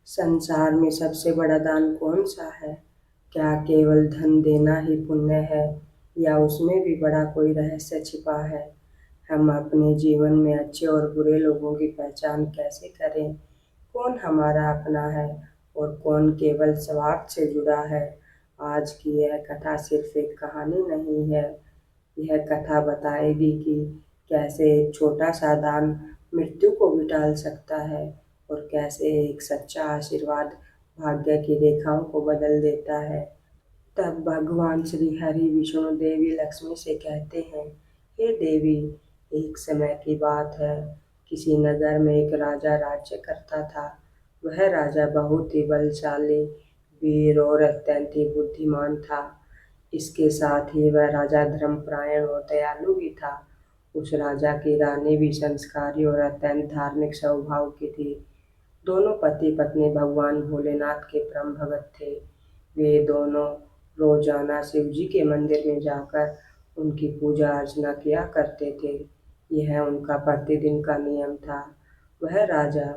संसार में सबसे बड़ा दान कौन सा है? क्या केवल धन देना ही पुण्य है या उसमें भी बड़ा कोई रहस्य छिपा है? हम अपने जीवन में अच्छे और बुरे लोगों की पहचान कैसे करें? कौन हमारा अपना है और कौन केवल स्वार्थ से जुड़ा है? आज की यह कथा सिर्फ एक कहानी नहीं है। यह कथा बताएगी कि कैसे एक छोटा सा दान मृत्यु को भी टाल सकता है और कैसे एक सच्चा आशीर्वाद भाग्य की रेखाओं को बदल देता है। तब भगवान श्री हरि विष्णु देवी लक्ष्मी से कहते हैं, हे देवी, एक समय की बात है। किसी नगर में एक राजा राज्य करता था। वह राजा बहुत ही बलशाली, वीर और अत्यंत ही बुद्धिमान था। इसके साथ ही वह राजा धर्मपरायण और दयालु भी था। उस राजा की रानी भी संस्कारी और अत्यंत धार्मिक स्वभाव की थी। दोनों पति पत्नी भगवान भोलेनाथ के परम भगत थे। वे दोनों रोजाना शिव जी के मंदिर में जाकर उनकी पूजा अर्चना किया करते थे। यह उनका प्रतिदिन का नियम था। वह राजा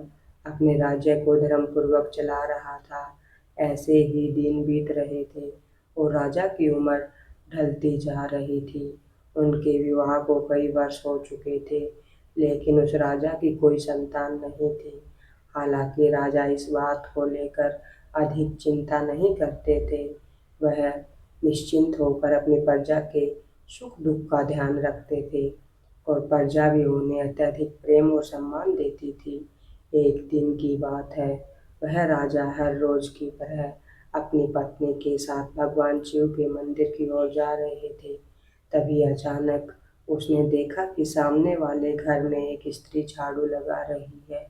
अपने राज्य को धर्म पूर्वक चला रहा था। ऐसे ही दिन बीत रहे थे और राजा की उम्र ढलती जा रही थी। उनके विवाह को कई वर्ष हो चुके थे, लेकिन उस राजा की कोई संतान नहीं थी। हालांकि राजा इस बात को लेकर अधिक चिंता नहीं करते थे। वह निश्चिंत होकर अपनी प्रजा के सुख दुख का ध्यान रखते थे और प्रजा भी उन्हें अत्यधिक प्रेम और सम्मान देती थी। एक दिन की बात है, वह राजा हर रोज की तरह अपनी पत्नी के साथ भगवान शिव के मंदिर की ओर जा रहे थे। तभी अचानक उसने देखा कि सामने वाले घर में एक स्त्री झाड़ू लगा रही है।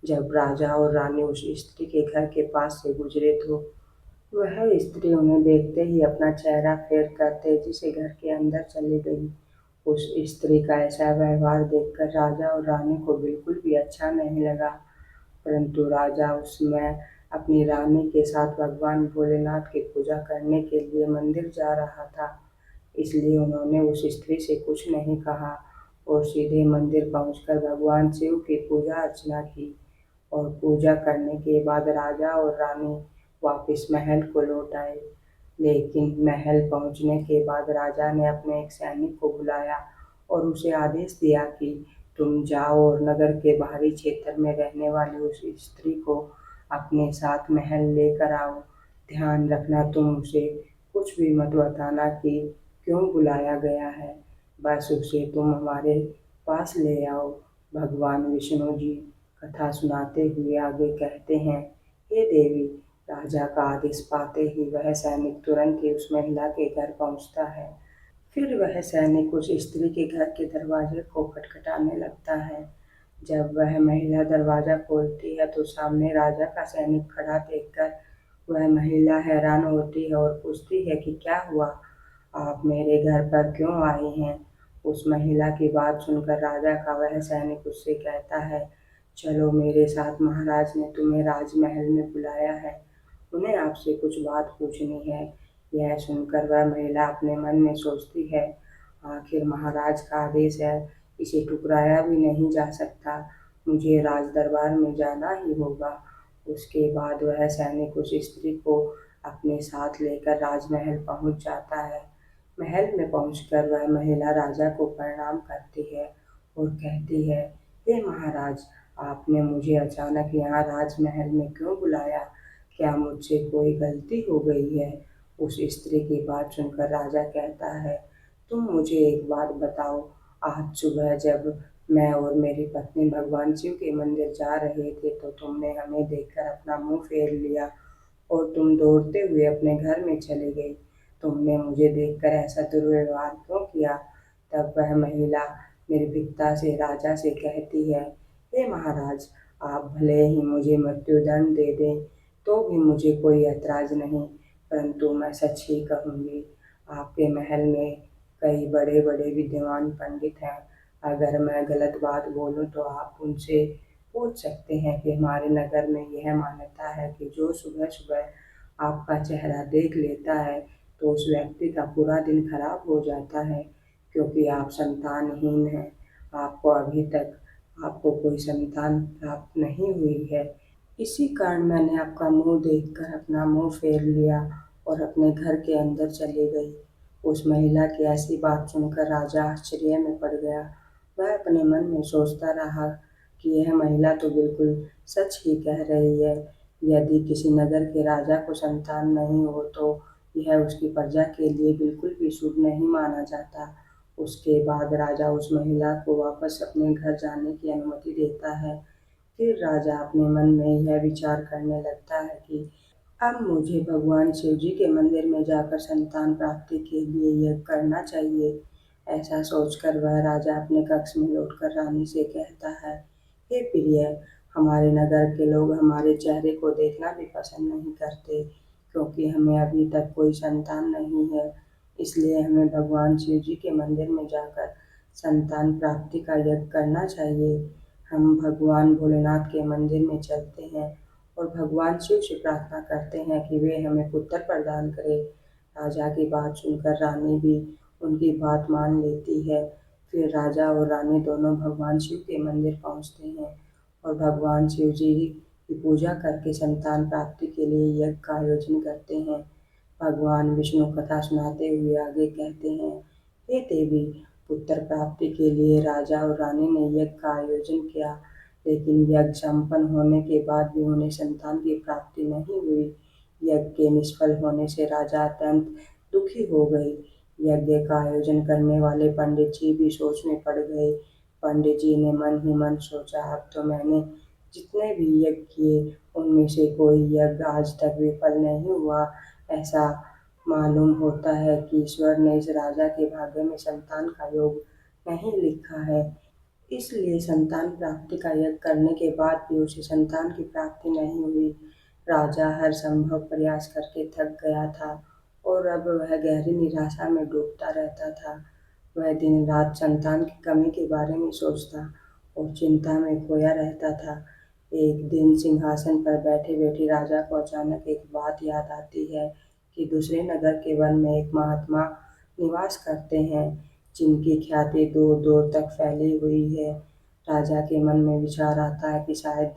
जब राजा और रानी उस स्त्री के घर के पास से गुजरे तो वह स्त्री उन्हें देखते ही अपना चेहरा फेर कर तेजी से घर के अंदर चली गई। उस स्त्री का ऐसा व्यवहार देखकर राजा और रानी को बिल्कुल भी अच्छा नहीं लगा, परंतु राजा उस समय अपनी रानी के साथ भगवान भोलेनाथ की पूजा करने के लिए मंदिर जा रहा था। इसलिए उन्होंने उस स्त्री से कुछ नहीं कहा और सीधे मंदिर पहुंचकर भगवान शिव की पूजा अर्चना की। और पूजा करने के बाद राजा और रानी वापस महल को लौट आए। लेकिन महल पहुंचने के बाद राजा ने अपने एक सैनिक को बुलाया और उसे आदेश दिया कि तुम जाओ और नगर के बाहरी क्षेत्र में रहने वाली उस स्त्री को अपने साथ महल लेकर आओ। ध्यान रखना, तुम उसे कुछ भी मत बताना कि क्यों बुलाया गया है। बस उसे तुम हमारे पास ले आओ। भगवान विष्णु जी कथा सुनाते हुए आगे कहते हैं, हे देवी, राजा का आदेश पाते ही वह सैनिक तुरंत ही उस महिला के घर पहुंचता है। फिर वह सैनिक उस स्त्री के घर के दरवाजे को खटखटाने लगता है। जब वह महिला दरवाजा खोलती है तो सामने राजा का सैनिक खड़ा देखकर वह महिला हैरान होती है और पूछती है कि क्या हुआ, आप मेरे घर पर क्यों आए हैं? उस महिला की बात सुनकर राजा का वह सैनिक उससे कहता है, चलो मेरे साथ, महाराज ने तुम्हें राजमहल में बुलाया है, उन्हें आपसे कुछ बात पूछनी है। यह सुनकर वह महिला अपने मन में सोचती है, आखिर महाराज का आदेश है, इसे टुकराया भी नहीं जा सकता, मुझे राज दरबार में जाना ही होगा। उसके बाद वह सैनिक उस स्त्री को अपने साथ लेकर राजमहल पहुंच जाता है। महल में पहुंचकर वह महिला राजा को प्रणाम करती है और कहती है, हे महाराज, आपने मुझे अचानक यहाँ राजमहल में क्यों बुलाया? क्या मुझसे कोई गलती हो गई है? उस स्त्री की बात सुनकर राजा कहता है, तुम मुझे एक बात बताओ, आज सुबह जब मैं और मेरी पत्नी भगवान शिव के मंदिर जा रहे थे तो तुमने हमें देखकर अपना मुंह फेर लिया और तुम दौड़ते हुए अपने घर में चले गई। तुमने मुझे देखकर ऐसा दुर्व्यवहार क्यों किया? तब वह महिला निर्भीकता से राजा से कहती है, हे महाराज, आप भले ही मुझे मृत्युदंड दे दें तो भी मुझे कोई ऐतराज नहीं, परंतु मैं सच ही कहूँगी। आपके महल में कई बड़े बड़े विद्वान पंडित हैं। अगर मैं गलत बात बोलूं तो आप उनसे पूछ सकते हैं कि हमारे नगर में यह मान्यता है कि जो सुबह सुबह आपका चेहरा देख लेता है तो उस व्यक्ति का पूरा दिन खराब हो जाता है, क्योंकि आप संतानहीन हैं। आपको अभी तक आपको कोई संतान प्राप्त नहीं हुई है, इसी कारण मैंने आपका मुंह देखकर अपना मुंह फेर लिया और अपने घर के अंदर चली गई। उस महिला की ऐसी बात सुनकर राजा आश्चर्य में पड़ गया। वह अपने मन में सोचता रहा कि यह महिला तो बिल्कुल सच ही कह रही है। यदि किसी नगर के राजा को संतान नहीं हो तो यह उसकी प्रजा के लिए बिल्कुल भी शुभ नहीं माना जाता। उसके बाद राजा उस महिला को वापस अपने घर जाने की अनुमति देता है। फिर राजा अपने मन में यह विचार करने लगता है कि अब मुझे भगवान शिव जी के मंदिर में जाकर संतान प्राप्ति के लिए यज्ञ करना चाहिए। ऐसा सोचकर वह राजा अपने कक्ष में लौटकर रानी से कहता है, हे प्रिय, हमारे नगर के लोग हमारे चेहरे को देखना भी पसंद नहीं करते, क्योंकि हमें अभी तक कोई संतान नहीं है। इसलिए हमें भगवान शिव जी के मंदिर में जाकर संतान प्राप्ति का यज्ञ करना चाहिए। हम भगवान भोलेनाथ के मंदिर में चलते हैं और भगवान शिव से प्रार्थना करते हैं कि वे हमें पुत्र प्रदान करें। राजा की बात सुनकर रानी भी उनकी बात मान लेती है। फिर राजा और रानी दोनों भगवान शिव के मंदिर पहुंचते हैं और भगवान शिव जी की पूजा करके संतान प्राप्ति के लिए यज्ञ का आयोजन करते हैं। भगवान विष्णु कथा सुनाते हुए आगे कहते हैं, हे देवी, पुत्र प्राप्ति के लिए राजा और रानी ने यज्ञ का आयोजन किया, लेकिन यज्ञ संपन्न होने के बाद भी उन्हें संतान की प्राप्ति नहीं हुई। यज्ञ के निष्फल होने से राजा अत्यंत दुखी हो गए। यज्ञ का आयोजन करने वाले पंडित जी भी सोच में पड़ गए। पंडित जी ने मन ही मन सोचा, अब तो मैंने जितने भी यज्ञ किए उनमें से कोई यज्ञ आज तक विफल नहीं हुआ। ऐसा मालूम होता है कि ईश्वर ने इस राजा के भाग्य में संतान का योग नहीं लिखा है। इसलिए संतान प्राप्ति का यज्ञ करने के बाद भी उसे संतान की प्राप्ति नहीं हुई। राजा हर संभव प्रयास करके थक गया था और अब वह गहरी निराशा में डूबता रहता था। वह दिन रात संतान की कमी के बारे में सोचता और चिंता में खोया रहता था। एक दिन सिंहासन पर बैठे बैठे राजा को अचानक एक बात याद आती है कि दूसरे नगर के वन में एक महात्मा निवास करते हैं, जिनकी ख्याति दूर दूर तक फैली हुई है। राजा के मन में विचार आता है कि शायद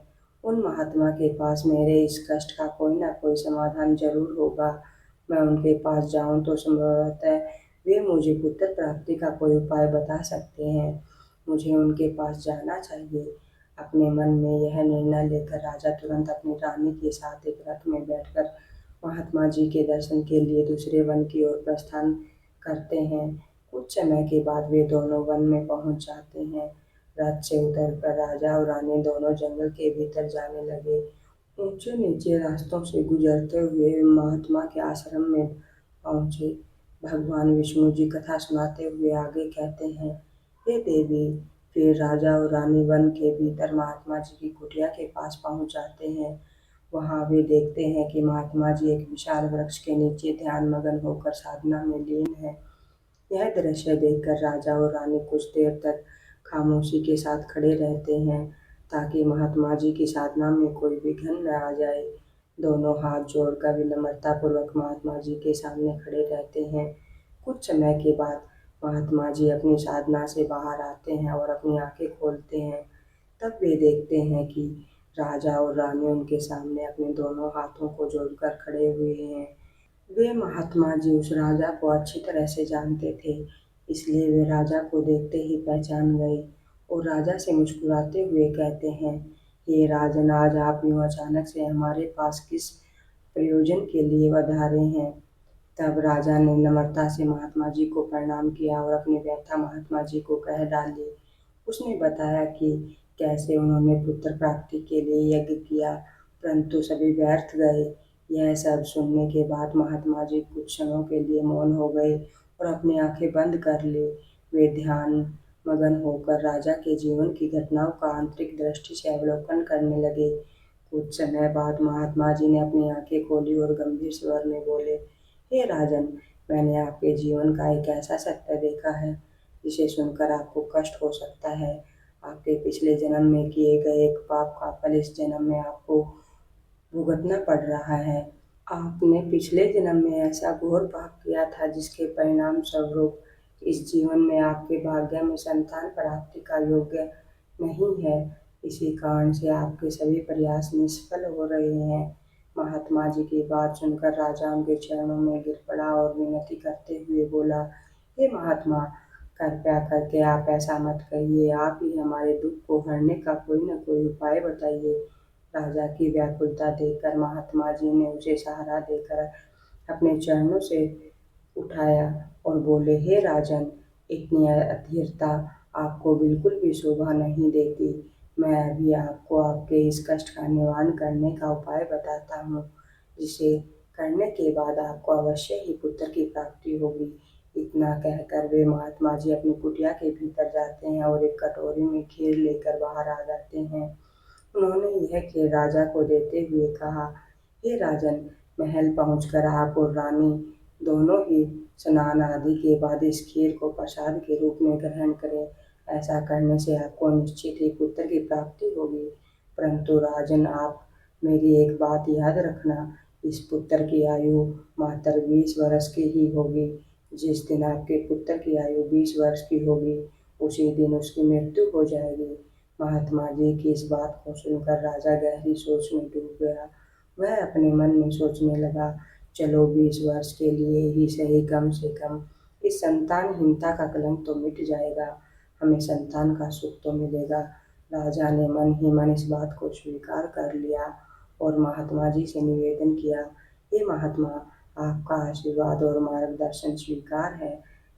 उन महात्मा के पास मेरे इस कष्ट का कोई ना कोई समाधान जरूर होगा। मैं उनके पास जाऊं तो संभवतः वे मुझे पुत्र प्राप्ति का कोई उपाय बता सकते हैं। मुझे उनके पास जाना चाहिए। अपने मन में यह निर्णय लेकर राजा तुरंत अपनी रानी के साथ एक रथ में बैठकर महात्मा जी के दर्शन के लिए दूसरे वन की ओर प्रस्थान करते हैं। कुछ समय के बाद वे दोनों वन में पहुंच जाते हैं। रथ से उतरकर राजा और रानी दोनों जंगल के भीतर जाने लगे। ऊंचे नीचे रास्तों से गुजरते हुए वे महात्मा के आश्रम में पहुंचे। भगवान विष्णु जी कथा सुनाते हुए आगे कहते हैं, हे देवी। फिर राजा और रानी वन के भीतर महात्मा जी की कुटिया के पास पहुंच जाते हैं। वहां वे देखते हैं कि महात्मा जी एक विशाल वृक्ष के नीचे ध्यान मग्न होकर साधना में लीन है। यह दृश्य देखकर राजा और रानी कुछ देर तक खामोशी के साथ खड़े रहते हैं, ताकि महात्मा जी की साधना में कोई विघ्न न आ जाए। दोनों हाथ जोड़कर विनम्रतापूर्वक महात्मा जी के सामने खड़े रहते हैं। कुछ समय के बाद महात्मा जी अपनी साधना से बाहर आते हैं और अपनी आंखें खोलते हैं। तब वे देखते हैं कि राजा और रानी उनके सामने अपने दोनों हाथों को जोड़कर खड़े हुए हैं। वे महात्मा जी उस राजा को अच्छी तरह से जानते थे, इसलिए वे राजा को देखते ही पहचान गए और राजा से मुस्कुराते हुए कहते हैं, हे राजन, आज आप यूं अचानक से हमारे पास किस प्रयोजन के लिए पधारे हैं? तब राजा ने नम्रता से महात्मा जी को प्रणाम किया और अपनी व्यथा महात्मा जी को कह डाली। उसने बताया कि कैसे उन्होंने पुत्र प्राप्ति के लिए यज्ञ किया, परंतु सभी व्यर्थ गए। यह सब सुनने के बाद महात्मा जी कुछ क्षणों के लिए मौन हो गए और अपनी आंखें बंद कर ली। वे ध्यान मगन होकर राजा के जीवन की घटनाओं का आंतरिक दृष्टि से अवलोकन करने लगे। कुछ समय बाद महात्मा जी ने अपनी आंखें खोली और गंभीर स्वर में बोले, हे राजन, मैंने आपके जीवन का एक ऐसा सत्य देखा है जिसे सुनकर आपको कष्ट हो सकता है। आपके पिछले जन्म में किए गए एक पाप का फल इस जन्म में आपको भुगतना पड़ रहा है। आपने पिछले जन्म में ऐसा घोर पाप किया था जिसके परिणाम स्वरूप इस जीवन में आपके भाग्य में संतान प्राप्ति का योग्य नहीं है। इसी कारण से आपके सभी प्रयास निष्फल हो रहे हैं। महात्मा जी की बात सुनकर राजा उनके चरणों में गिर पड़ा और विनती करते हुए बोला, हे महात्मा, कृपया करके आप ऐसा मत कहिए, आप ही हमारे दुख को हरने का कोई न कोई उपाय बताइए। राजा की व्याकुलता देखकर महात्मा जी ने उसे सहारा देकर अपने चरणों से उठाया और बोले, हे राजन, इतनी अधीरता आपको बिल्कुल भी शोभा नहीं देती। मैं अभी आपको आपके इस कष्ट का निवारण करने का उपाय बताता हूँ, जिसे करने के बाद आपको अवश्य ही पुत्र की प्राप्ति होगी। इतना कहकर वे महात्मा जी अपनी कुटिया के भीतर जाते हैं और एक कटोरी में खीर लेकर बाहर आ जाते हैं। उन्होंने यह खीर राजा को देते हुए कहा, हे राजन, महल पहुंचकर आप और रानी दोनों ही स्नान आदि के बाद इस खीर को प्रसाद के रूप में ग्रहण करें। ऐसा करने से आपको निश्चित ही पुत्र की प्राप्ति होगी। परंतु राजन, आप मेरी एक बात याद रखना, इस पुत्र की आयु मात्र 20 वर्ष की ही होगी। जिस दिन आपके पुत्र की आयु 20 वर्ष की होगी, उसी दिन उसकी मृत्यु हो जाएगी। महात्मा जी की इस बात को सुनकर राजा गहरी सोच में डूब गया। वह अपने मन में सोचने लगा, चलो 20 वर्ष के लिए ही सही, कम से कम इस संतानहीनता का कलंक तो मिट जाएगा, हमें संतान का सुख तो मिलेगा। राजा ने मन ही मन इस बात को स्वीकार कर लिया और महात्मा जी से निवेदन किया, हे महात्मा, आपका आशीर्वाद और मार्गदर्शन स्वीकार है,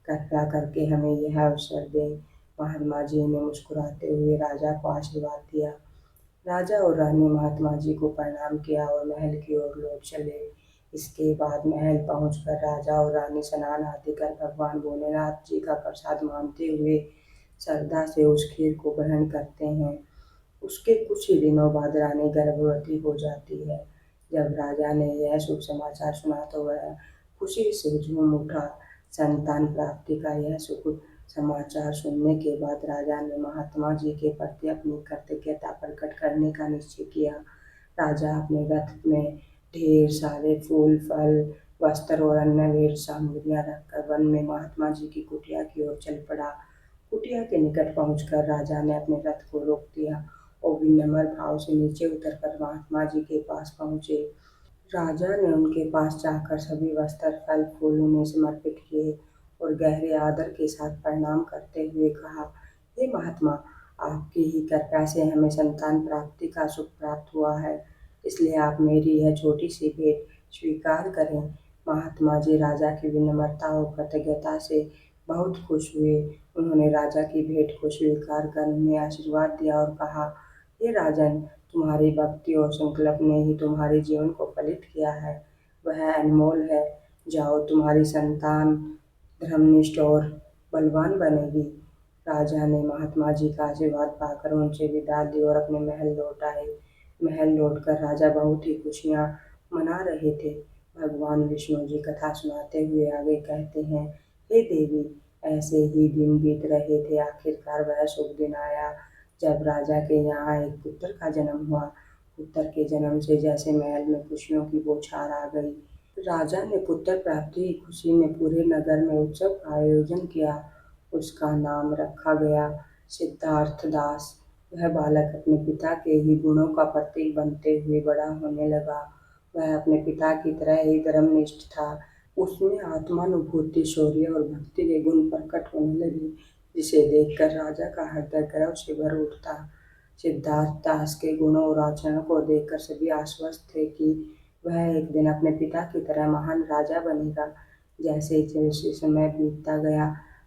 कृपया करके हमें यह अवसर दें। महात्मा जी ने मुस्कुराते हुए राजा को आशीर्वाद दिया। राजा और रानी महात्मा जी को प्रणाम किया और महल की ओर लौट चले। इसके बाद महल पहुंचकर राजा और रानी स्नान आदि कर भगवान भोलेनाथ जी का प्रसाद मानते हुए श्रद्धा से उस खीर को ग्रहण करते हैं। उसके कुछ ही दिनों बाद रानी गर्भवती हो जाती है। जब राजा ने यह शुभ समाचार सुना तो वह खुशी से झूम उठा। संतान प्राप्ति का यह सुख समाचार सुनने के बाद राजा ने महात्मा जी के प्रति अपनी कृतज्ञता प्रकट करने का निश्चय किया। राजा अपने रथ में ढेर सारे फूल, फल, वस्त्र और अन्य भेंट सामग्रियां रखकर वन में महात्मा जी की कुटिया की ओर चल पड़ा। कुटिया के निकट पहुंचकर राजा ने अपने रथ को रोक दिया और विनम्र भाव से नीचे उतरकर महात्मा जी के पास पहुंचे। राजा ने उनके पास जाकर सभी वस्त्र, फल, फूल उन्हें समर्पित किए और गहरे आदर के साथ प्रणाम करते हुए कहा, हे महात्मा, आपकी ही कृपा से हमें संतान प्राप्ति का सुख प्राप्त हुआ है, इसलिए आप मेरी यह छोटी सी भेंट स्वीकार करें। महात्मा जी राजा की विनम्रता और कृतज्ञता से बहुत खुश हुए। उन्होंने राजा की भेंट को स्वीकार कर उन्हें आशीर्वाद दिया और कहा, हे राजन, तुम्हारी भक्ति और संकल्प ने ही तुम्हारे जीवन को फलित किया है, वह अनमोल है। जाओ, तुम्हारी संतान धर्मनिष्ठ और बलवान बनेगी। राजा ने महात्मा जी का आशीर्वाद पाकर उनसे विदा ली और अपने महल लौट आए। महल लौटकर राजा बहुत ही खुशियां मना रहे थे। भगवान विष्णु जी कथा सुनाते हुए आगे कहते हैं, हे देवी, ऐसे ही दिन बीत रहे थे, आखिरकार वह शुभ दिन आया जब राजा के यहाँ एक पुत्र का जन्म हुआ। पुत्र के जन्म से जैसे महल में खुशियों की बौछार आ गई। राजा ने पुत्र प्राप्ति की खुशी में पूरे नगर में उत्सव का आयोजन किया। उसका नाम रखा गया सिद्धार्थ दास। वह बालक अपने पिता के ही गुणों का प्रतीक बनते हुए बड़ा होने लगा। वह अपने पिता की तरह ही धर्मनिष्ठ था। उसमें आत्मानुभूति, शौर्य और भक्ति के गुण प्रकट होने लगे, जिसे देखकर राजा का हृदय गर्व से भर उठता। सिद्धार्थ दास के गुणों और आचरण को देखकर सभी आश्वस्त थे कि वह एक दिन अपने पिता की तरह महान राजा बनेगा। जैसे जैसे समय बीतता गया,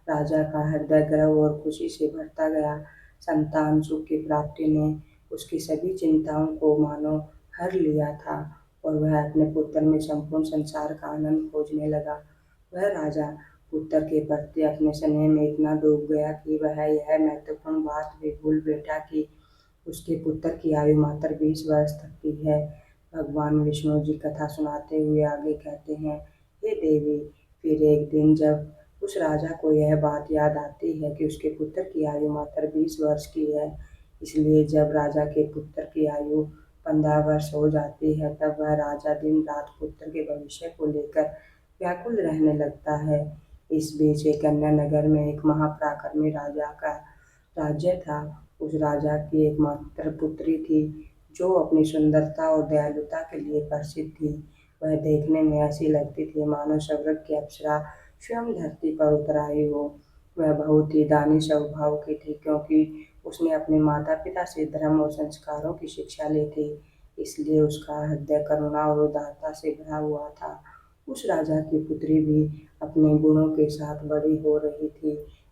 राजा का हृदय गर्व और खुशी से भरता गया। संतान सुख की प्राप्ति ने उसकी सभी चिंताओं को मानो हर लिया था और वह अपने पुत्र में संपूर्ण संसार का आनंद खोजने लगा। वह राजा पुत्र के प्रति अपने स्नेह में इतना डूब गया कि वह यह महत्वपूर्ण बात भी भूल बैठा कि उसके पुत्र की आयु मात्र 20 वर्ष तक की है। भगवान विष्णु जी कथा सुनाते हुए आगे कहते हैं, हे देवी, फिर एक दिन जब उस राजा को यह बात याद आती है कि उसके पुत्र की आयु मात्र 20 वर्ष की है, इसलिए जब राजा के पुत्र की आयु 15 वर्ष हो जाती है, तब वह राजा दिन रात पुत्र के भविष्य को लेकर व्याकुल रहने लगता है। इस बीच एक अन्य नगर में एक महापराक्रमी राजा का राज्य था। उस राजा की एकमात्र पुत्री थी, जो अपनी सुंदरता और दयालुता के लिए प्रसिद्ध थी। वह देखने में ऐसी लगती थी मानो स्वर्ग की अप्सरा स्वयं धरती पर उतर आई हो। वह बहुत ही दानी स्वभाव की थी, क्योंकि उसने अपने माता-पिता से धर्म और संस्कारों की शिक्षा ली थी, इसलिए उसका हृदय करुणा और उदारता से भरा हुआ था। उस राजा की पुत्री भी अपने गुणों के साथ बड़ी हो रही थी।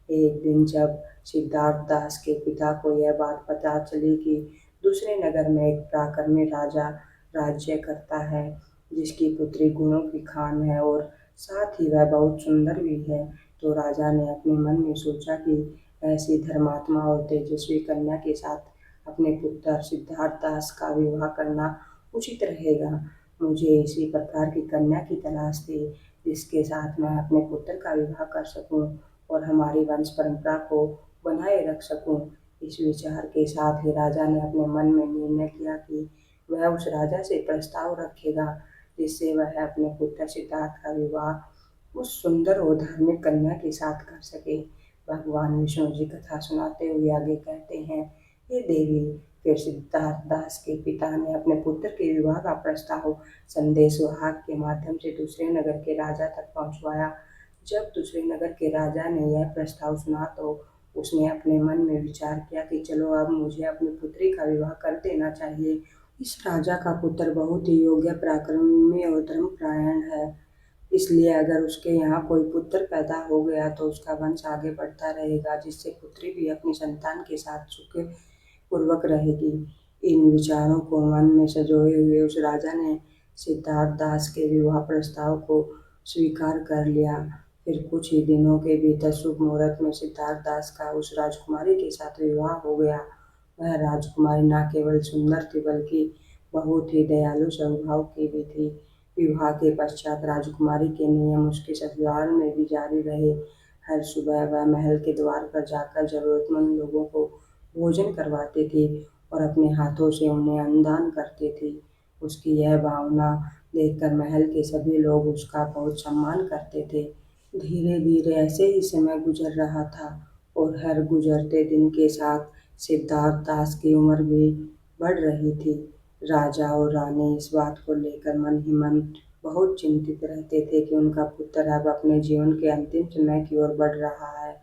एक दिन जब सिद्धार्थ दास के पिता को यह बात पता चली कि दूसरे नगर में एक पराक्रमी राजा राज्य करता है, जिसकी पुत्री गुणों की खान है और साथ ही वह बहुत सुंदर भी है, तो राजा ने अपने मन में सोचा कि ऐसी धर्मात्मा और तेजस्वी कन्या के साथ अपने पुत्र सिद्धार्थ दास का विवाह करना उचित रहेगा। मुझे इसी प्रकार की कन्या की तलाश थी, जिसके साथ मैं अपने पुत्र का विवाह कर सकूं और हमारी वंश परंपरा को बनाए रख सकूं। इस विचार के साथ ही राजा ने अपने मन में निर्णय किया कि वह उस राजा से प्रस्ताव रखेगा, जिससे वह अपने पुत्र सिद्धार्थ का विवाह उस सुंदर और धार्मिक कन्या के साथ कर सके। भगवान विष्णु जी कथा सुनाते हुए आगे कहते हैं, हे देवी, फिर सिद्धार्थ दास के पिता ने अपने पुत्र के विवाह का प्रस्ताव संदेश वाहक के माध्यम से दूसरे नगर के राजा तक पहुंचवाया। जब दूसरे नगर के राजा ने यह प्रस्ताव सुना तो उसने अपने मन में विचार किया कि चलो अब मुझे अपनी पुत्री का विवाह कर देना चाहिए। इस राजा का पुत्र बहुत ही योग्य, पराक्रमी और धर्मपरायण है, इसलिए अगर उसके यहाँ कोई पुत्र पैदा हो गया तो उसका वंश आगे बढ़ता रहेगा, जिससे पुत्री भी अपनी संतान के साथ सुख पूर्वक रहेगी। इन विचारों को मन में संजोए हुए उस राजा ने सिद्धार्थ दास के विवाह प्रस्ताव को स्वीकार कर लिया। फिर कुछ ही दिनों के भीतर शुभ मुहूर्त में सिद्धार्थ दास का उस राजकुमारी के साथ विवाह हो गया। वह राजकुमारी न केवल सुंदर थी, बल्कि बहुत ही दयालु स्वभाव की भी थी। विवाह के पश्चात राजकुमारी के नियम उसके ससुराल में भी जारी रहे। हर सुबह वह महल के द्वार पर जाकर जरूरतमंद लोगों को भोजन करवाती थी और अपने हाथों से उन्हें अन्नदान करती थी। उसकी यह भावना देखकर महल के सभी लोग उसका बहुत सम्मान करते थे। धीरे धीरे ऐसे ही समय गुजर रहा था और हर गुजरते दिन के साथ सिद्धार्थ दास की उम्र भी बढ़ रही थी। राजा और रानी इस बात को लेकर मन ही मन बहुत चिंतित रहते थे कि उनका पुत्र अब अपने जीवन के अंतिम समय की ओर बढ़ रहा है।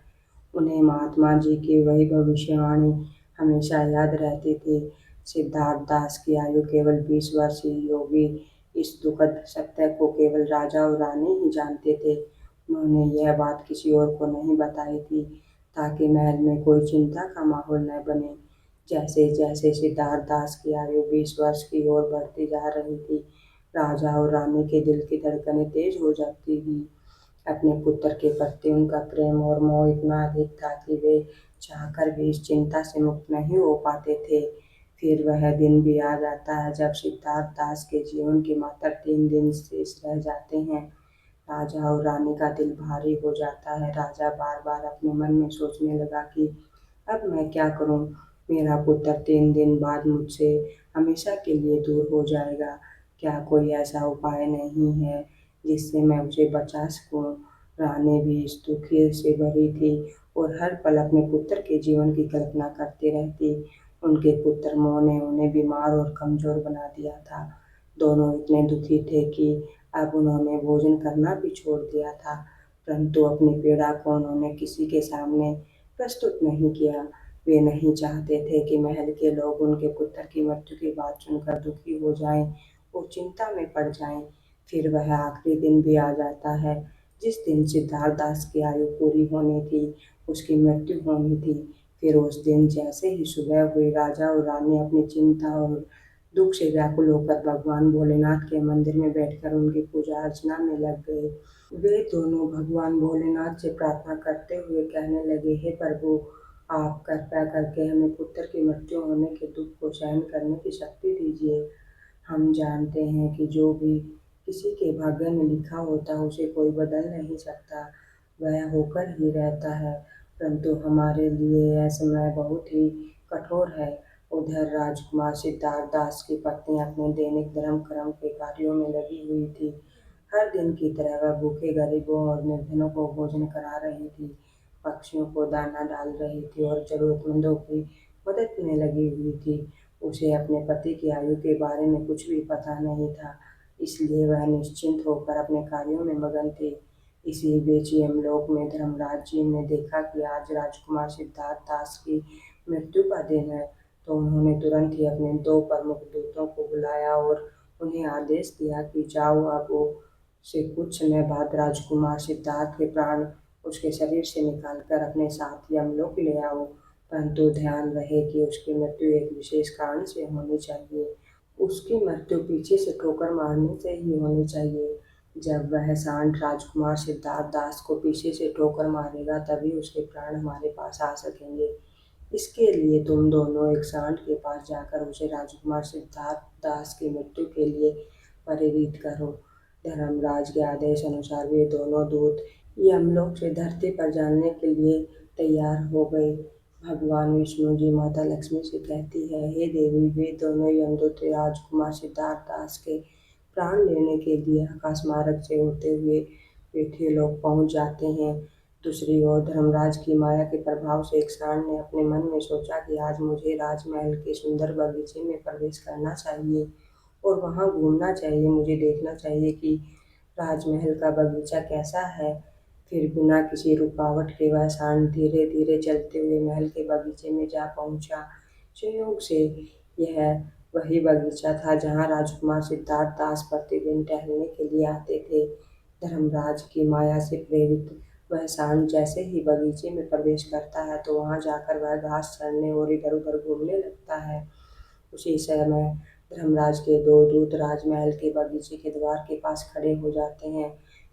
उन्हें महात्मा जी की वही भविष्यवाणी हमेशा याद रहती थी। सिद्धार्थ दास की आयु केवल 20 वर्ष ही होगी। इस दुखद सत्य को केवल राजा और रानी ही जानते थे। उन्होंने यह बात किसी और को नहीं बताई थी, ताकि महल में कोई चिंता का माहौल न बने। जैसे जैसे सिद्धार्थ दास की आयु 20 वर्ष की ओर बढ़ती जा रही थी, राजा और रानी के दिल की धड़कनें तेज हो जाती थी। अपने पुत्र के प्रति उनका प्रेम और मोह इतना अधिक था कि वे चाहकर भी इस चिंता से मुक्त नहीं हो पाते थे। फिर वह दिन भी आ जाता है जब सिद्धार्थ दास के जीवन के मात्र 3 दिन शेष रह जाते हैं। राजा और रानी का दिल भारी हो जाता है। राजा बार बार अपने मन में सोचने लगा कि अब मैं क्या करूं? मेरा पुत्र 3 दिन बाद मुझसे हमेशा के लिए दूर हो जाएगा। क्या कोई ऐसा उपाय नहीं है जिससे मैं उसे बचा सकूं? रानी भी इस दुख से भरी थी और हर पल अपने पुत्र के जीवन की कल्पना करती रहती। उनके पुत्र मोह ने उन्हें बीमार और कमजोर बना दिया था। दोनों इतने दुखी थे कि अब उन्होंने भोजन करना भी छोड़ दिया था, परंतु अपनी पीड़ा को उन्होंने किसी के सामने प्रस्तुत नहीं किया। वे नहीं चाहते थे कि महल के लोग उनके पुत्र की मृत्यु की बात सुनकर दुखी हो जाएं और चिंता में पड़ जाएं। फिर वह आखिरी दिन भी आ जाता है, जिस दिन सिद्धार्थ दास की आयु पूरी होनी थी, उसकी मृत्यु होनी थी। फिर उस दिन जैसे ही सुबह हुई, राजा और रानी अपनी चिंता और दुख से व्याकुल होकर भगवान भोलेनाथ के मंदिर में बैठकर उनकी पूजा अर्चना में लग गए। वे दोनों भगवान भोलेनाथ से प्रार्थना करते हुए कहने लगे, हे प्रभु, आप कृपया करके हमें पुत्र की मृत्यु होने के दुख को सहन करने की शक्ति दीजिए। हम जानते हैं कि जो भी किसी के भाग्य में लिखा होता है उसे कोई बदल नहीं सकता, वह होकर ही रहता है, परंतु हमारे लिए यह समय बहुत ही कठोर है। उधर राजकुमार सिद्धार्थ दास की पत्नी अपने दैनिक धर्म कर्म के कार्यों में लगी हुई थी। हर दिन की तरह वह भूखे गरीबों और निर्धनों को भोजन करा रही थी, पक्षियों को दाना डाल रही थी और जरूरतमंदों की मदद में लगी हुई थी। उसे अपने पति की आयु के बारे में कुछ भी पता नहीं था, इसलिए वह निश्चिंत होकर अपने कार्यों में मगन थी। इसी बीच यमलोक में धर्मराज जी ने देखा कि आज राजकुमार सिद्धार्थ दास की मृत्यु का दिन है, तो उन्होंने तुरंत ही अपने 2 प्रमुख दूतों को बुलाया और उन्हें आदेश दिया कि जाओ, अब वो से कुछ समय बाद राजकुमार सिद्धार्थ के प्राण उसके शरीर से निकालकर अपने साथ यमलोक ले आओ, परंतु ध्यान रहे कि उसकी मृत्यु एक विशेष कारण से होनी चाहिए। उसकी मृत्यु पीछे से ठोकर मारने से ही होनी चाहिए। जब वह सांड राजकुमार सिद्धार्थ दास को पीछे से ठोकर मारेगा, तभी उसके प्राण हमारे पास आ सकेंगे। इसके लिए तुम दोनों एक सांड के पास जाकर उसे राजकुमार सिद्धार्थ दास की मृत्यु के लिए प्रेरित करो। धर्मराज के आदेश अनुसार वे दोनों दूत यमलोक से धरती पर जाने के लिए तैयार हो गए। भगवान विष्णु जी माता लक्ष्मी से कहती है, हे देवी, वे दोनों यमदूत राजकुमार सिद्धार्थ दास के प्राण लेने के लिए आकाश मार्ग से होते हुए पृथ्वीलोक पहुंच जाते हैं। दूसरी ओर धर्मराज की माया के प्रभाव से एक सांड ने अपने मन में सोचा कि आज मुझे राजमहल के सुंदर बगीचे में प्रवेश करना चाहिए और वहां घूमना चाहिए। मुझे देखना चाहिए कि राजमहल का बगीचा कैसा है। फिर बिना किसी रुकावट के वह सांड धीरे धीरे चलते हुए महल के बगीचे में जा पहुंचा। संयोग से यह वही बगीचा था जहां राजकुमार सिद्धार्थ दास प्रतिदिन टहलने के लिए आते थे। धर्मराज की माया से प्रेरित वह सांड जैसे ही बगीचे में प्रवेश करता है, तो वहां जाकर वह घास चरने और इधर उधर घूमने लगता है। उसी समय धर्मराज के 2 दूत राजमहल के बगीचे के द्वार के पास खड़े हो जाते हैं।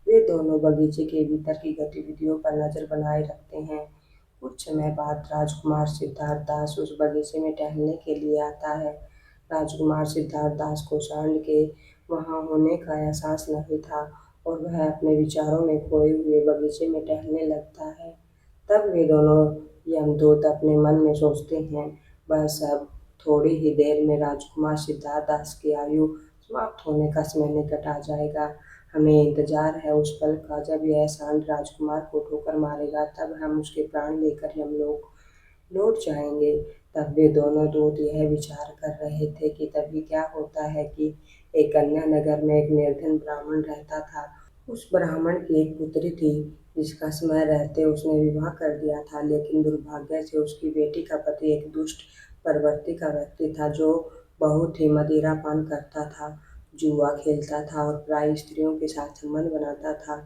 वे दोनों बगीचे के भीतर की गतिविधियों पर नजर बनाए रखते हैं। कुछ समय बाद राजकुमार सिद्धार्थ दास उस बगीचे में टहलने के लिए आता है। राजकुमार सिद्धार्थ दास को सांड के वहां होने का एहसास नहीं था और वह अपने विचारों में खोए हुए बगीचे में टहलने लगता है। तब वे दोनों यमदूत अपने मन में सोचते हैं, बस अब थोड़ी ही देर में राजकुमार सिद्धार्थ दास की आयु समाप्त होने का समय निकट आ जाएगा। हमें इंतजार है उस पल का जब यह सांड राजकुमार को ठोकर मारेगा, तब हम उसके प्राण लेकर यमलोक लौट जाएंगे। तब वे दोनों दूत यह विचार कर रहे थे कि तभी क्या होता है कि एक अन्य नगर में एक निर्धन ब्राह्मण रहता था। उस ब्राह्मण की एक पुत्री थी, जिसका समय रहते उसने विवाह कर दिया था, लेकिन दुर्भाग्य से उसकी बेटी का पति एक दुष्ट प्रवृत्ति का व्यक्ति था, जो बहुत ही मदिरा पान करता था, जुआ खेलता था और प्राय स्त्रियों के साथ संबंध बनाता था।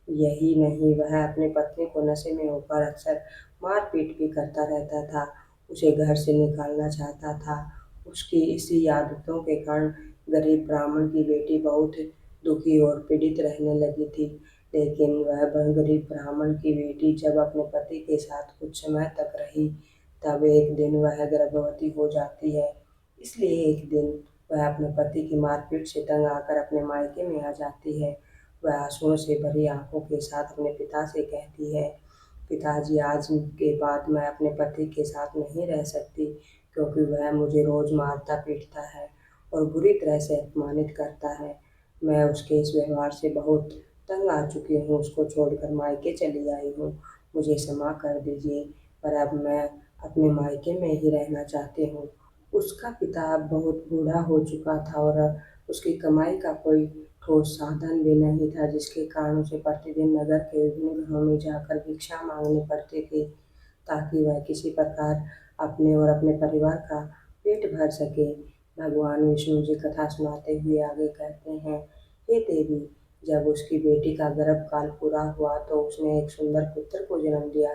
यही नहीं, वह अपनी पत्नी को नशे में होकर अक्सर मारपीट भी करता रहता था, उसे घर से निकालना चाहता था। उसकी इसी आदतों के कारण गरीब ब्राह्मण की बेटी बहुत दुखी और पीड़ित रहने लगी थी। लेकिन वह गरीब ब्राह्मण की बेटी जब अपने पति के साथ कुछ समय तक रही, तब एक दिन वह गर्भवती हो जाती है। इसलिए एक दिन वह अपने पति की मारपीट से तंग आकर अपने मायके में आ जाती है। वह आंसुओं से भरी आंखों के साथ अपने पिता से कहती है, पिताजी, आज के बाद मैं अपने पति के साथ नहीं रह सकती, क्योंकि वह मुझे रोज मारता पीटता है और बुरी तरह से अपमानित करता है। मैं उसके इस व्यवहार से बहुत तंग आ चुकी हूँ, उसको छोड़कर मायके चली आई हूँ। मुझे क्षमा कर दीजिए, पर अब मैं अपने मायके में ही रहना चाहती हूँ। उसका पिता अब बहुत बूढ़ा हो चुका था और उसकी कमाई का कोई ठोस साधन भी नहीं था, जिसके कारण उसे प्रतिदिन नगर के विभिन्न घरों में जाकर भिक्षा मांगनी पड़ती थी, ताकि वह किसी प्रकार अपने और अपने परिवार का पेट भर सके। भगवान विष्णु जी कथा सुनाते हुए आगे कहते हैं, हे देवी, जब उसकी बेटी का गर्भकाल पूरा हुआ, तो उसने एक सुंदर पुत्र को जन्म दिया,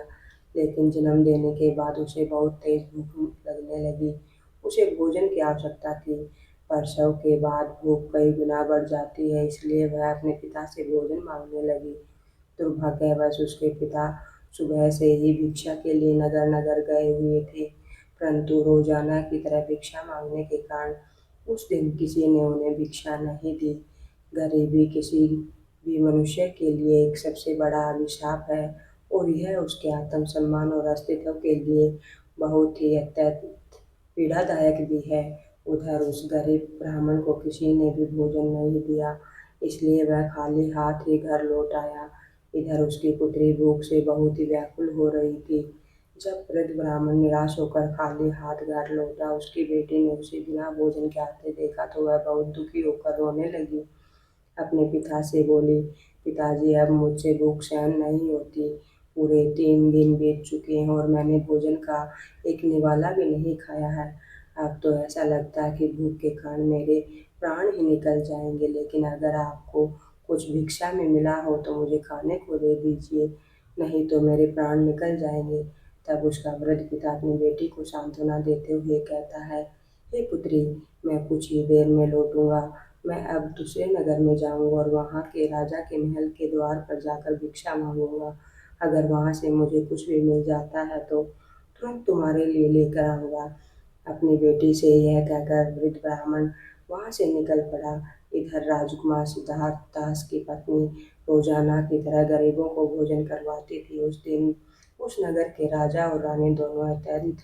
लेकिन जन्म देने के बाद उसे बहुत तेज भूख लगने लगी। उसे भोजन की आवश्यकता थी। प्रसव के बाद भूख कई गुना बढ़ जाती है, इसलिए वह अपने पिता से भोजन मांगने लगी। दुर्भाग्यवश उसके पिता सुबह से ही भिक्षा के लिए नगर नगर गए हुए थे, परंतु रोजाना की तरह भिक्षा मांगने के कारण उस दिन किसी ने उन्हें भिक्षा नहीं दी। गरीबी किसी भी मनुष्य के लिए एक सबसे बड़ा अभिशाप है और यह उसके आत्मसम्मान और अस्तित्व के लिए बहुत ही अत्यंत पीड़ादायक भी है। उधर उस गरीब ब्राह्मण को किसी ने भी भोजन नहीं दिया, इसलिए वह खाली हाथ ही घर लौट आया। इधर उसकी पुत्री भूख से बहुत ही व्याकुल हो रही थी। जब वृद्ध ब्राह्मण निराश होकर खाली हाथ घर लौटा, उसकी बेटी ने उसे बिना भोजन के आते देखा तो वह बहुत दुखी होकर रोने लगी। अपने पिता से बोली, पिताजी, अब मुझसे भूख सहन नहीं होती। पूरे 3 दिन बीत चुके हैं और मैंने भोजन का एक निवाला भी नहीं खाया है। अब तो ऐसा लगता है कि भूख के कारण मेरे प्राण ही निकल जाएंगे, लेकिन अगर आपको कुछ भिक्षा में मिला हो तो मुझे खाने को दे दीजिए, नहीं तो मेरे प्राण निकल जाएंगे। तब उसका वृद्ध पिता अपनी बेटी को सांत्वना देते हुए कहता है, हे पुत्री, मैं कुछ ही देर में लौटूंगा। मैं अब दूसरे नगर में जाऊंगा और वहाँ के राजा के महल के द्वार पर जाकर भिक्षा मांगूंगा। अगर वहाँ से मुझे कुछ भी मिल जाता है तो तुरंत तुम्हारे लिए लेकर आऊंगा। अपनी बेटी से यह कहकर वृद्ध ब्राह्मण वहाँ से निकल पड़ा। इधर राजकुमार सिद्धार्थ दास की पत्नी रोजाना की तरह गरीबों को भोजन करवाती थी। उस दिन उस नगर के राजा और रानी दोनों अत्यंत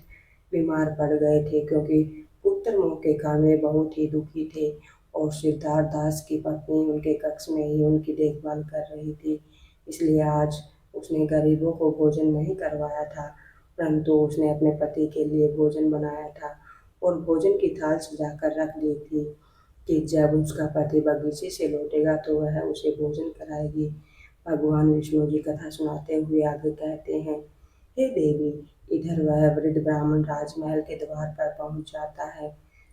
बीमार पड़ गए थे, क्योंकि पुत्र मोह के कारण वे बहुत ही दुखी थे और सिद्धार्थ दास की पत्नी उनके कक्ष में ही उनकी देखभाल कर रही थी। इसलिए आज उसने गरीबों को भोजन नहीं करवाया था, परंतु उसने अपने पति के लिए भोजन बनाया था और भोजन की थाल सजाकर रख दी थी कि जब उसका पति बगीचे से लौटेगा तो वह उसे भोजन कराएगी। भगवान विष्णु जी कथा सुनाते हुए आगे कहते हैं, हे देवी, इधर वह वृद्ध ब्राह्मण राजमहल के द्वार पर पहुंच जाता है।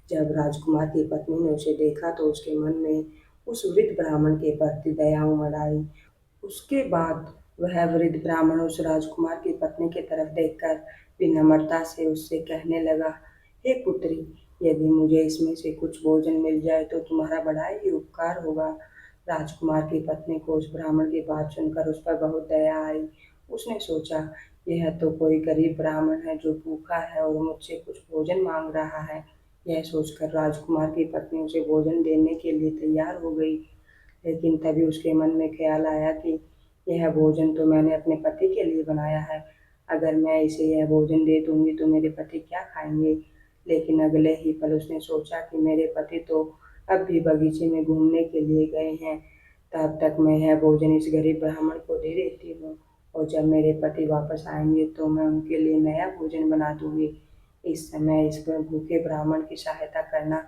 जब राजकुमार की पत्नी ने उसे देखा तो उसके मन में उस वृद्ध ब्राह्मण के प्रति दया उमड़ आई। उसके बाद वह वृद्ध ब्राह्मण उस राजकुमार की पत्नी की तरफ देखकर विनम्रता से उससे कहने लगा, हे पुत्री, यदि मुझे इसमें से कुछ भोजन मिल जाए तो तुम्हारा बड़ा ही उपकार होगा। राजकुमार की पत्नी को उस ब्राह्मण की बात सुनकर उस पर बहुत दया आई। उसने सोचा, यह तो कोई गरीब ब्राह्मण है जो भूखा है और मुझसे कुछ भोजन मांग रहा है। यह सोचकर राजकुमार की पत्नी उसे भोजन देने के लिए तैयार हो गई, लेकिन तभी उसके मन में ख्याल आया कि यह भोजन तो मैंने अपने पति के लिए बनाया है। अगर मैं इसे यह भोजन दे दूंगी तो मेरे पति क्या खाएंगे। लेकिन अगले ही पल उसने सोचा कि मेरे पति तो अब भी बगीचे में घूमने के लिए गए हैं, तब तक मैं यह भोजन इस गरीब ब्राह्मण को दे देती हूँ और जब मेरे पति वापस आएंगे तो मैं उनके लिए नया भोजन बना दूंगी। इस समय इस भूखे ब्राह्मण की सहायता करना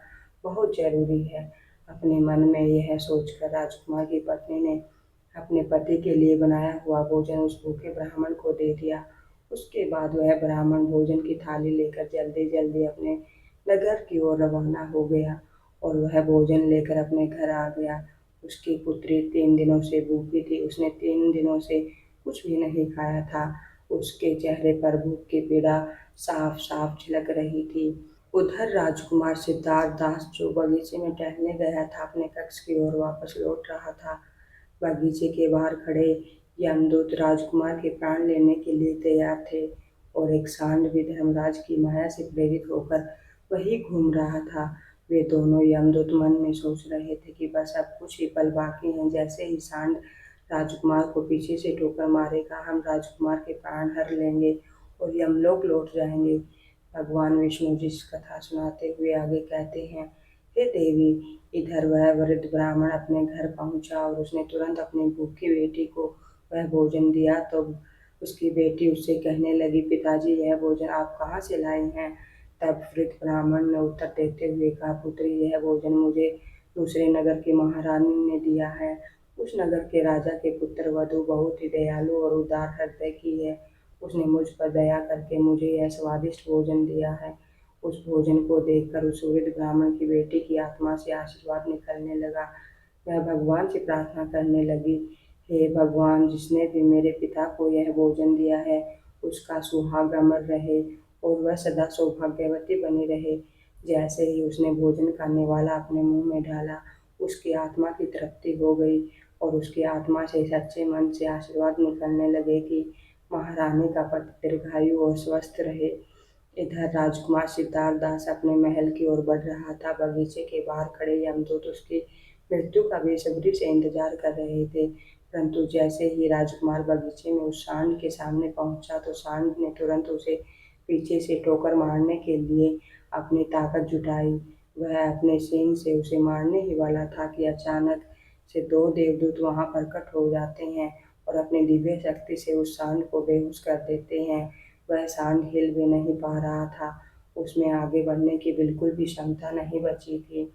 बहुत जरूरी है। अपने मन में यह सोचकर राजकुमार की पत्नी ने अपने पति के लिए बनाया हुआ भोजन उस भूखे ब्राह्मण को दे दिया। उसके बाद वह ब्राह्मण भोजन की थाली लेकर जल्दी जल्दी अपने नगर की ओर रवाना हो गया और वह भोजन लेकर अपने घर आ गया। उसकी पुत्री 3 दिनों से भूखी थी। उसने 3 दिनों से कुछ भी नहीं खाया था। उसके चेहरे पर भूख की पीड़ा साफ साफ झलक रही थी। उधर राजकुमार सिद्धार्थ दास जो बगीचे में टहलने गया था, अपने कक्ष की ओर वापस लौट रहा था। बगीचे के बाहर खड़े यमदूत राजकुमार के प्राण लेने के लिए तैयार थे और एक सांड भी धर्मराज की माया से प्रेरित होकर वहीं घूम रहा था। वे दोनों यमदूत मन में सोच रहे थे कि बस अब कुछ ही पल बाकी हैं। जैसे ही सांड राजकुमार को पीछे से ठोकर मारेगा, हम राजकुमार के प्राण हर लेंगे और यमलोक लौट जाएंगे। भगवान विष्णु जी कथा सुनाते हुए आगे कहते हैं, हे देवी, इधर वह वृद्ध ब्राह्मण अपने घर पहुंचा और उसने तुरंत अपनी भूखी बेटी को वह भोजन दिया। तो उसकी बेटी उससे कहने लगी, पिताजी, यह भोजन आप कहाँ से लाए हैं। तब वृद्ध ब्राह्मण ने उत्तर देते हुए कहा, पुत्री, यह भोजन मुझे दूसरे नगर की महारानी ने दिया है। उस नगर के राजा के पुत्र वधु बहुत ही दयालु और उदार हृदय की है। उसने मुझ पर दया करके मुझे यह स्वादिष्ट भोजन दिया है। उस भोजन को देखकर उस वृद्ध ब्राह्मण की बेटी की आत्मा से आशीर्वाद निकलने लगा। वह भगवान से प्रार्थना करने लगी, हे भगवान, जिसने भी मेरे पिता को यह भोजन दिया है उसका सुहाग अमर रहे और वह सदा सौभाग्यवती बनी रहे। जैसे ही उसने भोजन करने वाला अपने मुंह में डाला, उसकी आत्मा की तृप्ति हो गई और उसकी आत्मा से सच्चे मन से आशीर्वाद निकलने लगे कि महारानी का पति दीर्घायु और स्वस्थ रहे। इधर राजकुमार सिद्धार्थ दास अपने महल की ओर बढ़ रहा था। बगीचे के बाहर खड़े यमदूत उसकी मृत्यु का बेसब्री से इंतजार कर रहे थे, परंतु जैसे ही राजकुमार बगीचे में उस सांड के सामने पहुंचा तो सांड ने तुरंत उसे पीछे से ठोकर मारने के लिए अपनी ताकत जुटाई। वह अपने सींग से उसे मारने ही वाला था कि अचानक से 2 देवदूत वहां प्रकट हो जाते हैं और अपनी दिव्य शक्ति से उस सांड को बेहोश कर देते हैं। वह सांड हिल भी नहीं पा रहा था। उसमें आगे बढ़ने की बिल्कुल भी क्षमता नहीं बची थी।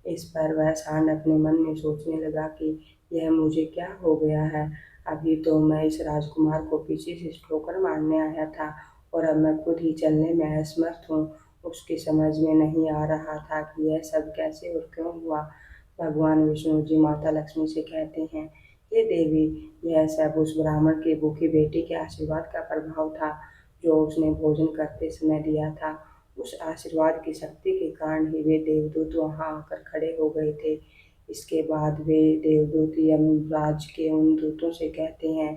इस पर वह सांड अपने मन में सोचने लगा कि यह मुझे क्या हो गया है। अभी तो मैं इस राजकुमार को पीछे से ठोकर मारने आया था और अब मैं खुद ही चलने में असमर्थ हूँ। उसकी समझ में नहीं आ रहा था कि यह सब कैसे और क्यों हुआ। भगवान विष्णु जी माता लक्ष्मी से कहते हैं, हे देवी, यह सब उस ब्राह्मण की भूखी बेटी के आशीर्वाद का प्रभाव था जो उसने भोजन करते समय दिया था। उस आशीर्वाद की शक्ति के कारण ही वे देवदूत वहां आकर खड़े हो गए थे। इसके बाद वे देवदूत यमराज के उन दूतों से कहते हैं,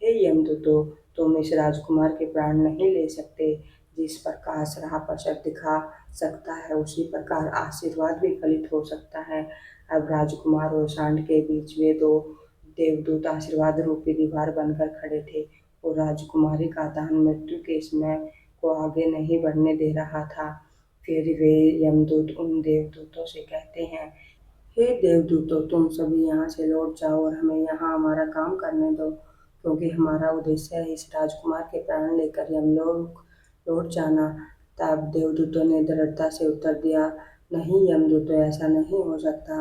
हे यमदूतों, तुम इस राजकुमार के प्राण नहीं ले सकते। जिस प्रकार श्राप असर दिखा सकता है उसी प्रकार आशीर्वाद भी फलित हो सकता है। अब राजकुमार और सांड के बीच वे दो देवदूत आशीर्वाद रूपी दीवार बनकर खड़े थे और राजकुमारी का दान मृत्यु के समय को आगे नहीं बढ़ने दे रहा था। फिर वे यमदूत उन देवदूतों से कहते हैं, हे देवदूतों, तुम सभी यहाँ से लौट जाओ और हमें यहाँ हमारा काम करने दो, क्योंकि हमारा उद्देश्य है इस राजकुमार के प्राण लेकर यमलोक लौट जाना। तब देवदूतों ने दृढ़ता से उत्तर दिया, नहीं यमदूतों, ऐसा नहीं हो सकता।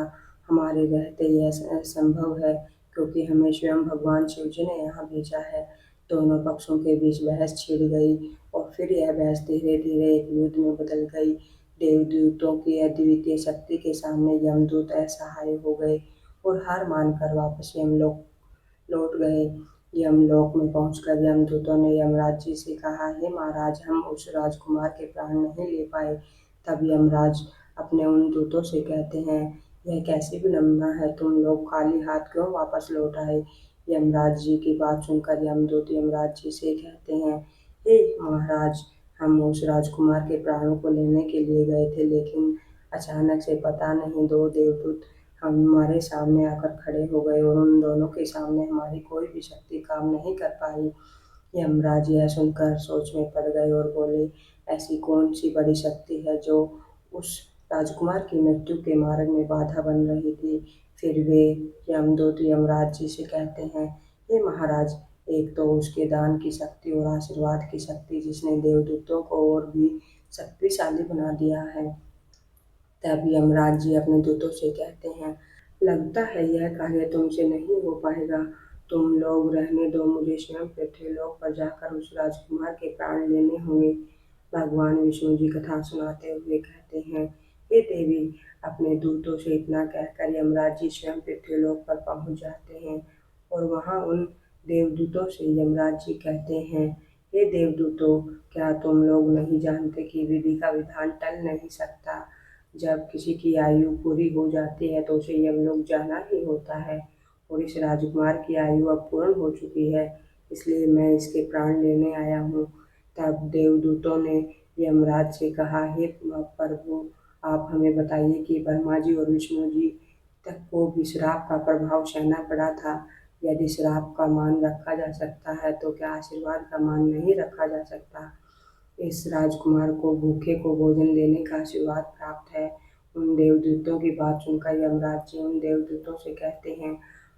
हमारे रहते यह असंभव है, क्योंकि हमें स्वयं भगवान शिव जी ने यहाँ भेजा है। दोनों पक्षों के बीच बहस छिड़ गई और फिर यह बहस धीरे धीरे एक युद्ध में बदल गई। देवदूतों की अद्वितीय शक्ति के सामने यमदूत असहाय हो गए और हार मानकर वापस यमलोक लौट गए। यमलोक में पहुंचकर यमदूतों ने यमराज जी से कहा, हे महाराज, हम उस राजकुमार के प्राण नहीं ले पाए। तब यमराज अपने उन दूतों से कहते हैं, यह कैसी विडंबना है, तुम लोग खाली हाथ क्यों वापस लौट आए। यमराज जी की बात सुनकर यमदूत यमराज जी से कहते हैं, हे महाराज, हम उस राजकुमार के प्राणों को लेने के लिए गए थे, लेकिन अचानक से पता नहीं दो देवदूत हमारे सामने आकर खड़े हो गए और उन दोनों के सामने हमारी कोई भी शक्ति काम नहीं कर पाई। यमराज यह सुनकर सोच में पड़ गए और बोले, ऐसी कौन सी बड़ी शक्ति है जो उस राजकुमार की मृत्यु के मार्ग में बाधा बन रही थी। फिर वे यमदूत यमराज जी से कहते हैं, हे महाराज, एक तो उसके दान की शक्ति और आशीर्वाद की शक्ति जिसने देवदूतों को और भी शक्तिशाली बना दिया है। तब यमराज जी अपने दूतों से कहते हैं, लगता है यह कार्य तुमसे नहीं हो पाएगा। तुम लोग रहने दो, मुझे स्वयं पृथ्वीलोक पर जाकर उस राजकुमार के प्राण लेने होंगे। भगवान विष्णु जी कथा सुनाते हुए कहते हैं, हे देवी, अपने दूतों से इतना कहकर यमराज जी स्वयं पृथ्वीलोक पर पहुंच जाते हैं और वहां उन देवदूतों से यमराज जी कहते हैं, हे देवदूतों, क्या तुम लोग नहीं जानते कि विधि का विधान टल नहीं सकता। जब किसी की आयु पूरी हो जाती है तो उसे यमलोक जाना ही होता है और इस राजकुमार की आयु अब पूर्ण हो चुकी है, इसलिए मैं इसके प्राण लेने आया हूँ। तब देवदूतों ने यमराज से कहा, हे प्रभु, आप हमें बताइए कि ब्रह्मा जी और विष्णु जी तक को भी श्राप का प्रभाव सहना पड़ा था। यदि श्राप का मान रखा जा सकता है तो क्या आशीर्वाद का मान नहीं रखा जा सकता। इस राजकुमार को भूखे को भोजन देने का आशीर्वाद प्राप्त है। उन देवदूतों की बात सुनकर यमराज जी उन देवदूतों से कहते हैं,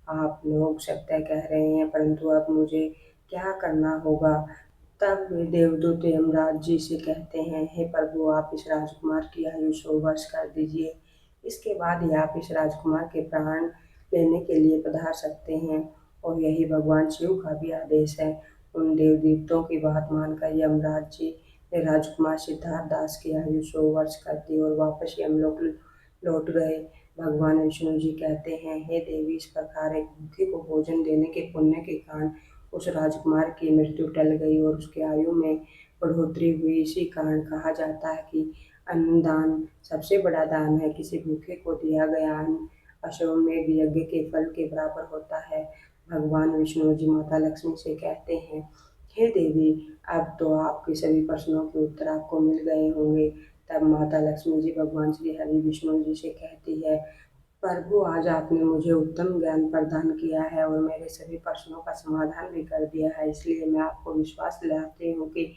आप लोग सत्य कह रहे हैं, परंतु अब मुझे क्या करना होगा। तब वे देवदूत यमराज जी से कहते हैं, हे प्रभु, आप इस राजकुमार की आयु 100 वर्ष कर दीजिए। इसके बाद ही आप इस राजकुमार के प्राण लेने के लिए पधार सकते हैं और यही भगवान शिव का भी आदेश है। उन देवदूतों की बात मानकर यमराज जी ने राजकुमार सिद्धार्थ दास की आयु 100 वर्ष कर दी और वापस यमलोक लौट गए। भगवान विष्णु जी कहते हैं, हे देवी, इस प्रकार एक भूखे को भोजन देने के पुण्य के कारण उस राजकुमार की मृत्यु टल गई और उसकी आयु में बढ़ोतरी हुई। इसी कारण कहा जाता है कि अन्नदान सबसे बड़ा दान है। किसी भूखे को दिया गया अन्न अश्वमेध यज्ञ के फल के बराबर होता है। भगवान विष्णु जी माता लक्ष्मी से कहते हैं, हे देवी, अब तो आपके सभी प्रश्नों के उत्तर आपको मिल गए होंगे। तब माता लक्ष्मी जी भगवान श्री हरि विष्णु जी से कहती है, प्रभु, आज आपने मुझे उत्तम ज्ञान प्रदान किया है और मेरे सभी प्रश्नों का समाधान भी कर दिया है, इसलिए मैं आपको विश्वास दिलाती हूँ कि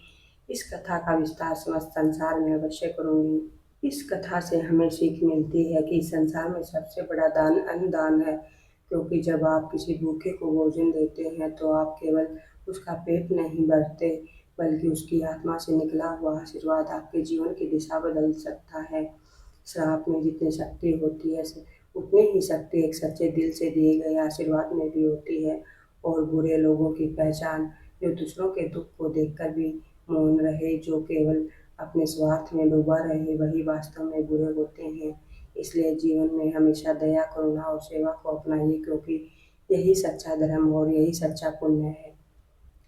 इस कथा का विस्तार समस्त संसार में अवश्य करूँगी। इस कथा से हमें सीख मिलती है कि संसार में सबसे बड़ा दान अन्नदान है, क्योंकि जब आप किसी भूखे को भोजन देते हैं तो आप केवल उसका पेट नहीं भरते, बल्कि उसकी आत्मा से निकला हुआ आशीर्वाद आपके जीवन की दिशा बदल सकता है। श्राप में जितनी शक्ति होती है, उतनी ही शक्ति एक सच्चे दिल से दिए गए आशीर्वाद में भी होती है। और बुरे लोगों की पहचान जो दूसरों के दुख को देखकर भी मौन रहे, जो केवल अपने स्वार्थ में डूबा रहे, वही वास्तव में बुरे होते हैं। इसलिए जीवन में हमेशा दया, करुणा और सेवा को अपनाइए, क्योंकि यही सच्चा धर्म और यही सच्चा पुण्य है।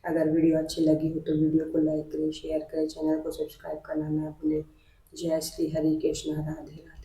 अगर वीडियो अच्छी लगी हो तो वीडियो को लाइक करें, शेयर करें, चैनल को सब्सक्राइब करना ना भूलें। जय श्री हरि कृष्ण, राधे राधे।